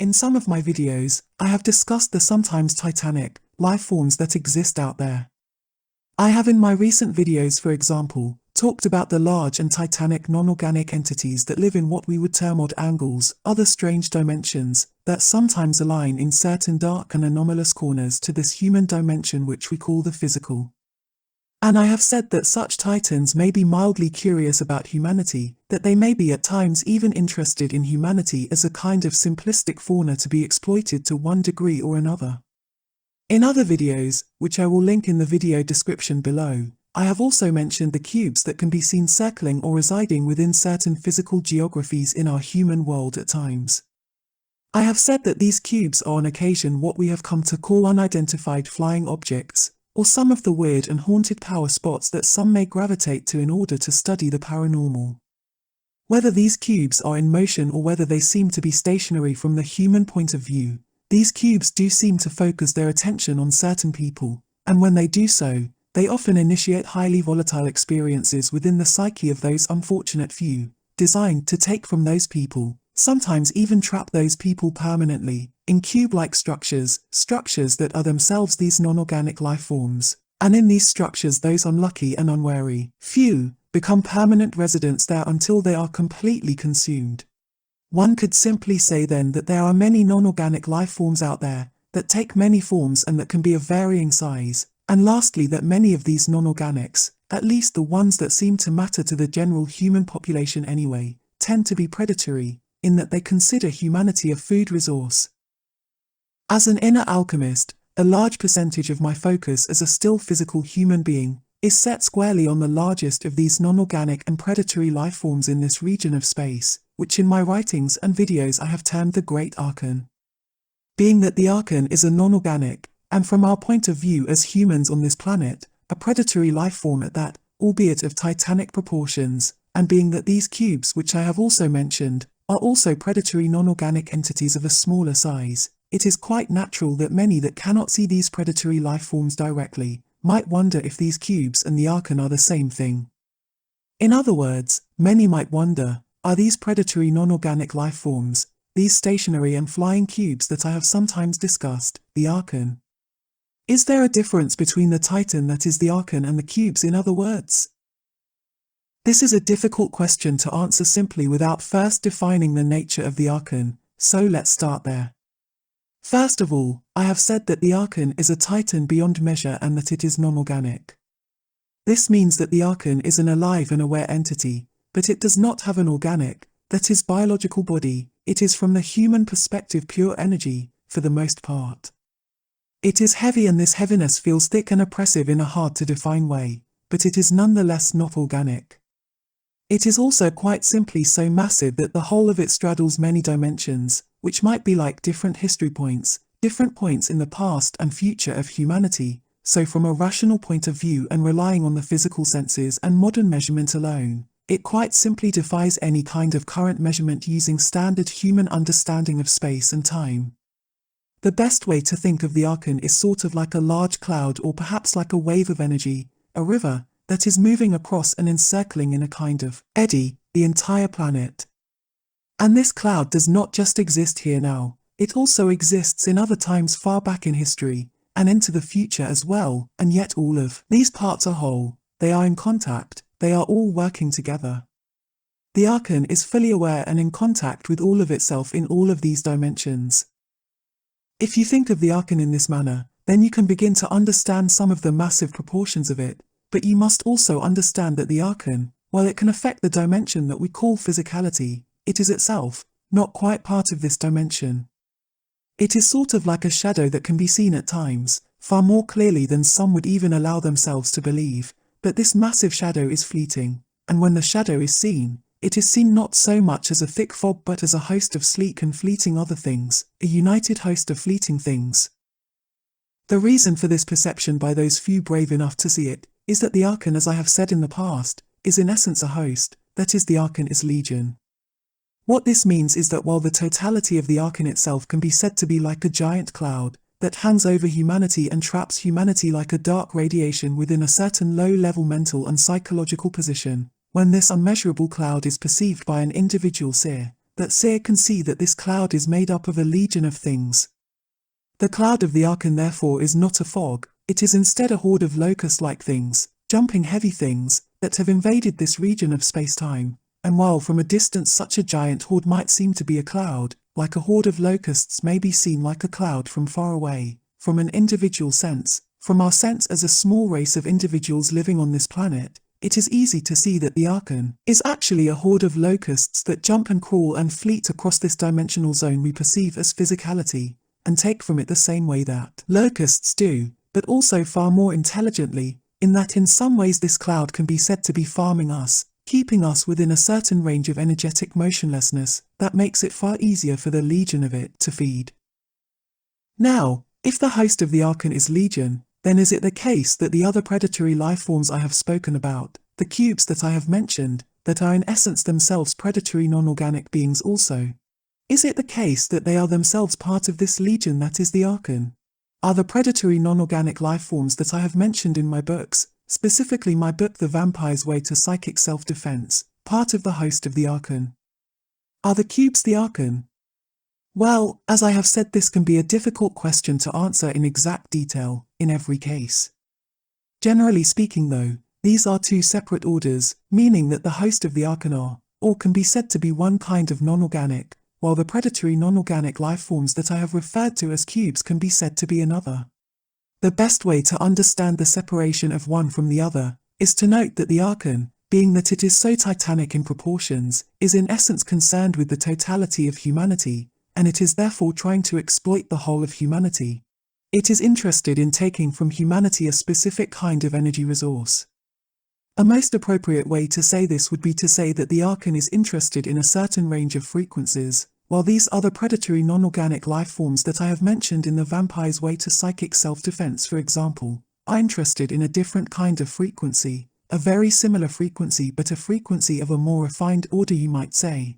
In some of my videos, I have discussed the sometimes titanic life forms that exist out there. I have in my recent videos, for example, talked about the large and titanic non-organic entities that live in what we would term odd angles, other strange dimensions, that sometimes align in certain dark and anomalous corners to this human dimension which we call the physical. And I have said that such titans may be mildly curious about humanity, that they may be at times even interested in humanity as a kind of simplistic fauna to be exploited to one degree or another. In other videos, which I will link in the video description below, I have also mentioned the cubes that can be seen circling or residing within certain physical geographies in our human world at times. I have said that these cubes are on occasion what we have come to call unidentified flying objects, or some of the weird and haunted power spots that some may gravitate to in order to study the paranormal. Whether these cubes are in motion or whether they seem to be stationary from the human point of view, these cubes do seem to focus their attention on certain people, and when they do so, they often initiate highly volatile experiences within the psyche of those unfortunate few, designed to take from those people, sometimes even trap those people permanently, in cube-like structures that are themselves these non-organic life forms. And in these structures those unlucky and unwary few become permanent residents there until they are completely consumed. One could simply say then that there are many non-organic life forms out there, that take many forms and that can be of varying size, and lastly that many of these non-organics, at least the ones that seem to matter to the general human population anyway, tend to be predatory, in that they consider humanity a food resource. As an inner alchemist, a large percentage of my focus as a still physical human being is set squarely on the largest of these non-organic and predatory life forms in this region of space, which in my writings and videos I have termed the Great Archon. Being that the Archon is a non-organic, and from our point of view as humans on this planet, a predatory life form at that, albeit of titanic proportions, and being that these cubes which I have also mentioned, are also predatory non-organic entities of a smaller size, it is quite natural that many that cannot see these predatory life forms directly, might wonder if these cubes and the Archon are the same thing. In other words, many might wonder, are these predatory non-organic life forms, these stationary and flying cubes that I have sometimes discussed, the Archon? Is there a difference between the Titan that is the Archon and the cubes, in other words? This is a difficult question to answer simply without first defining the nature of the Archon, so let's start there. First of all, I have said that the Archon is a Titan beyond measure and that it is non-organic. This means that the Archon is an alive and aware entity, but it does not have an organic, that is biological body, it is from the human perspective pure energy, for the most part. It is heavy and this heaviness feels thick and oppressive in a hard to define way, but it is nonetheless not organic. It is also quite simply so massive that the whole of it straddles many dimensions, which might be like different history points, different points in the past and future of humanity, so from a rational point of view and relying on the physical senses and modern measurement alone, it quite simply defies any kind of current measurement using standard human understanding of space and time. The best way to think of the Archon is sort of like a large cloud or perhaps like a wave of energy, a river, that is moving across and encircling in a kind of eddy the entire planet. And this cloud does not just exist here now, it also exists in other times far back in history, and into the future as well, and yet all of these parts are whole, they are in contact, they are all working together. The Archon is fully aware and in contact with all of itself in all of these dimensions. If you think of the Archon in this manner, then you can begin to understand some of the massive proportions of it, but you must also understand that the Archon, while it can affect the dimension that we call physicality, it is itself not quite part of this dimension. It is sort of like a shadow that can be seen at times, far more clearly than some would even allow themselves to believe, but this massive shadow is fleeting, and when the shadow is seen, it is seen not so much as a thick fog but as a host of sleek and fleeting other things, a united host of fleeting things. The reason for this perception by those few brave enough to see it, is that the Archon, as I have said in the past, is in essence a host, that is the Archon is legion. What this means is that while the totality of the Archon itself can be said to be like a giant cloud, that hangs over humanity and traps humanity like a dark radiation within a certain low-level mental and psychological position, when this unmeasurable cloud is perceived by an individual seer, that seer can see that this cloud is made up of a legion of things. The cloud of the Archon therefore is not a fog, it is instead a horde of locust-like things, jumping heavy things, that have invaded this region of space-time, and while from a distance such a giant horde might seem to be a cloud, like a horde of locusts may be seen like a cloud from far away, from an individual sense, from our sense as a small race of individuals living on this planet, it is easy to see that the Archon is actually a horde of locusts that jump and crawl and fleet across this dimensional zone we perceive as physicality, and take from it the same way that locusts do, but also far more intelligently, in that in some ways this cloud can be said to be farming us, keeping us within a certain range of energetic motionlessness that makes it far easier for the legion of it to feed. Now, if the host of the Archon is legion, then is it the case that the other predatory life forms I have spoken about, the cubes that I have mentioned, that are in essence themselves predatory non-organic beings also? Is it the case that they are themselves part of this legion that is the Archon? Are the predatory non-organic life forms that I have mentioned in my books, specifically my book The Vampire's Way to Psychic Self-Defense, part of the host of the Archon? Are the cubes the Archon? Well, as I have said, this can be a difficult question to answer in exact detail, in every case. Generally speaking though, these are two separate orders, meaning that the host of the Archon are, or can be said to be one kind of non-organic, while the predatory non-organic life forms that I have referred to as cubes can be said to be another. The best way to understand the separation of one from the other is to note that the Archon, being that it is so titanic in proportions, is in essence concerned with the totality of humanity, and it is therefore trying to exploit the whole of humanity. It is interested in taking from humanity a specific kind of energy resource. A most appropriate way to say this would be to say that the Archon is interested in a certain range of frequencies, while these other predatory non-organic life forms that I have mentioned in The Vampire's Way to Psychic Self-Defense, for example, are interested in a different kind of frequency, a very similar frequency but a frequency of a more refined order, you might say.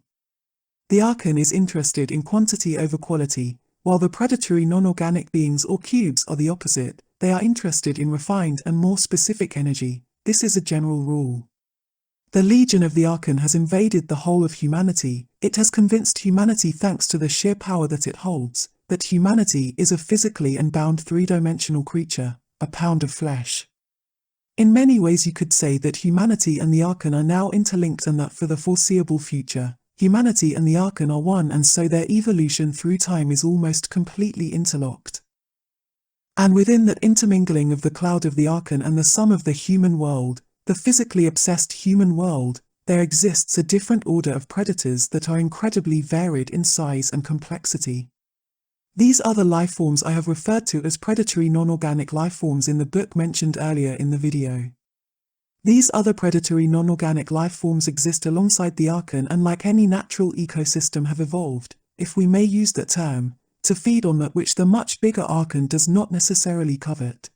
The Archon is interested in quantity over quality, while the predatory non-organic beings or cubes are the opposite. They are interested in refined and more specific energy. This is a general rule. The legion of the Archon has invaded the whole of humanity. It has convinced humanity, thanks to the sheer power that it holds, that humanity is a physically and bound three-dimensional creature, a pound of flesh. In many ways you could say that humanity and the Archon are now interlinked, and that for the foreseeable future, humanity and the Archon are one, and so their evolution through time is almost completely interlocked. And within that intermingling of the cloud of the Archon and the sum of the human world, the physically obsessed human world, there exists a different order of predators that are incredibly varied in size and complexity. These other life forms I have referred to as predatory non-organic life forms in the book mentioned earlier in the video. These other predatory non-organic life forms exist alongside the Archon, and like any natural ecosystem have evolved, if we may use that term, to feed on that which the much bigger Archon does not necessarily covet.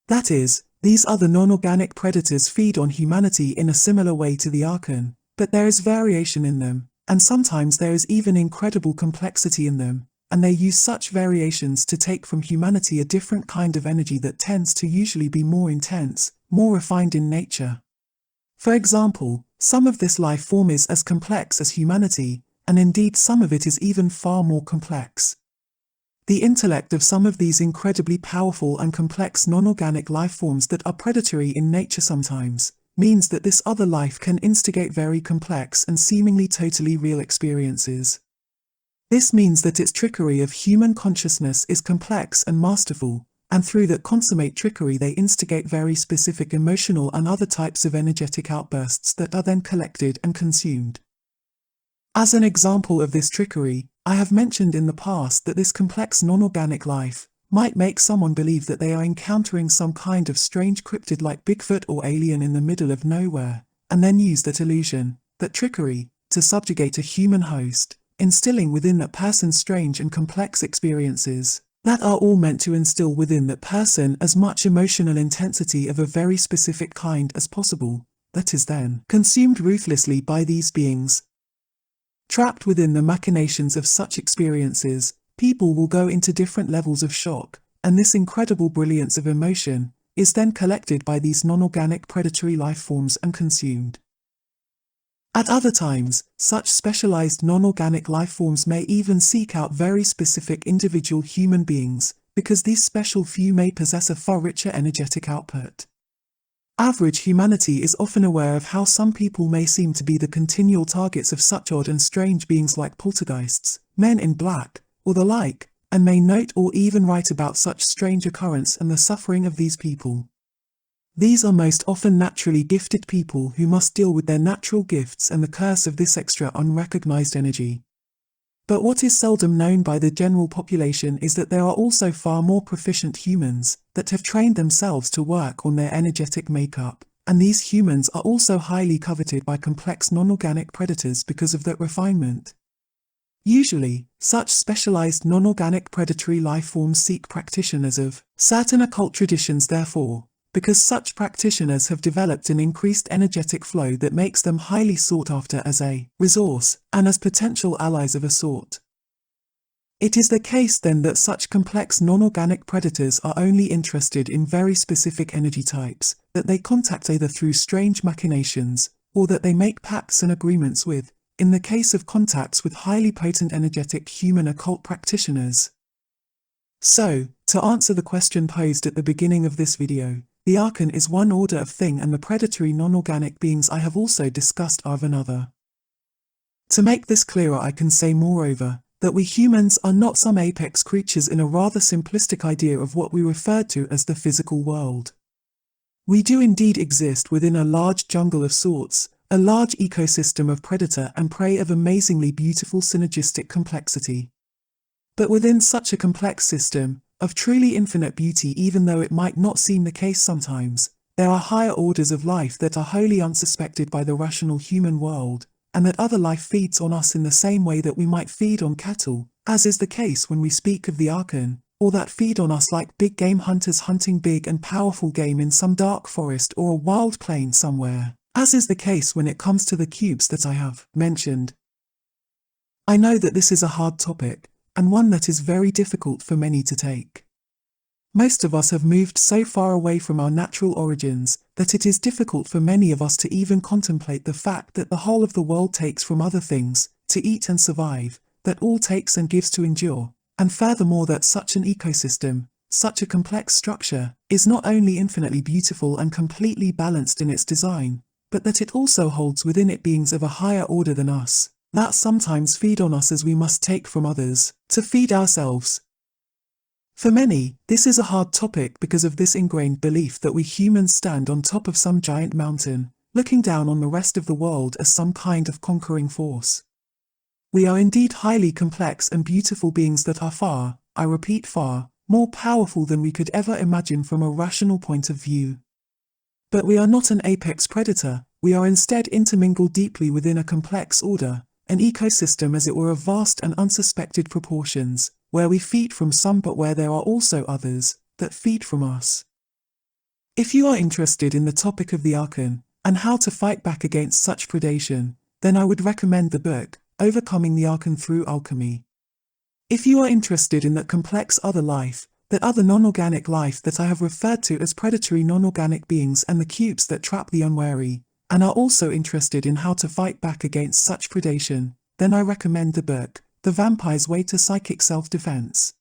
That is, these other non-organic predators feed on humanity in a similar way to the Archon, but there is variation in them, and sometimes there is even incredible complexity in them, and they use such variations to take from humanity a different kind of energy that tends to usually be more intense, more refined in nature. For example, some of this life form is as complex as humanity, and indeed some of it is even far more complex. The intellect of some of these incredibly powerful and complex non-organic life forms that are predatory in nature sometimes means that this other life can instigate very complex and seemingly totally real experiences. This means that its trickery of human consciousness is complex and masterful, and through that consummate trickery they instigate very specific emotional and other types of energetic outbursts that are then collected and consumed. As an example of this trickery, I have mentioned in the past that this complex non-organic life might make someone believe that they are encountering some kind of strange cryptid like Bigfoot or alien in the middle of nowhere, and then use that illusion, that trickery, to subjugate a human host, instilling within that person strange and complex experiences that are all meant to instill within that person as much emotional intensity of a very specific kind as possible, that is then consumed ruthlessly by these beings. Trapped within the machinations of such experiences, people will go into different levels of shock, and this incredible brilliance of emotion is then collected by these non-organic predatory life forms and consumed. At other times, such specialized non-organic life forms may even seek out very specific individual human beings, because these special few may possess a far richer energetic output. Average humanity is often aware of how some people may seem to be the continual targets of such odd and strange beings like poltergeists, men in black, or the like, and may note or even write about such strange occurrence and the suffering of these people. These are most often naturally gifted people who must deal with their natural gifts and the curse of this extra unrecognized energy. But what is seldom known by the general population is that there are also far more proficient humans that have trained themselves to work on their energetic makeup, and these humans are also highly coveted by complex non-organic predators because of that refinement. Usually, such specialized non-organic predatory life forms seek practitioners of certain occult traditions therefore, because such practitioners have developed an increased energetic flow that makes them highly sought after as a resource, and as potential allies of a sort. It is the case then that such complex non-organic predators are only interested in very specific energy types, that they contact either through strange machinations, or that they make pacts and agreements with, in the case of contacts with highly potent energetic human occult practitioners. So, to answer the question posed at the beginning of this video, the Archon is one order of thing and the predatory non-organic beings I have also discussed are of another. To make this clearer, I can say moreover, that we humans are not some apex creatures in a rather simplistic idea of what we refer to as the physical world. We do indeed exist within a large jungle of sorts, a large ecosystem of predator and prey of amazingly beautiful synergistic complexity. But within such a complex system, of truly infinite beauty, even though it might not seem the case sometimes, there are higher orders of life that are wholly unsuspected by the rational human world, and that other life feeds on us in the same way that we might feed on cattle, as is the case when we speak of the Archon, or that feed on us like big game hunters hunting big and powerful game in some dark forest or a wild plain somewhere, as is the case when it comes to the cubes that I have mentioned. I know that this is a hard topic, and one that is very difficult for many to take. Most of us have moved so far away from our natural origins that it is difficult for many of us to even contemplate the fact that the whole of the world takes from other things, to eat and survive, that all takes and gives to endure, and furthermore that such an ecosystem, such a complex structure, is not only infinitely beautiful and completely balanced in its design, but that it also holds within it beings of a higher order than us, that sometimes feed on us as we must take from others, to feed ourselves. For many, this is a hard topic because of this ingrained belief that we humans stand on top of some giant mountain, looking down on the rest of the world as some kind of conquering force. We are indeed highly complex and beautiful beings that are far, I repeat far, more powerful than we could ever imagine from a rational point of view. But we are not an apex predator, we are instead intermingled deeply within a complex order, an ecosystem as it were of vast and unsuspected proportions, where we feed from some but where there are also others that feed from us. If you are interested in the topic of the Archon, and how to fight back against such predation, then I would recommend the book, Overcoming the Archon Through Alchemy. If you are interested in that complex other life, that other non-organic life that I have referred to as predatory non-organic beings and the cubes that trap the unwary, and are also interested in how to fight back against such predation, then I recommend the book, The Vampire's Way to Psychic Self-Defense.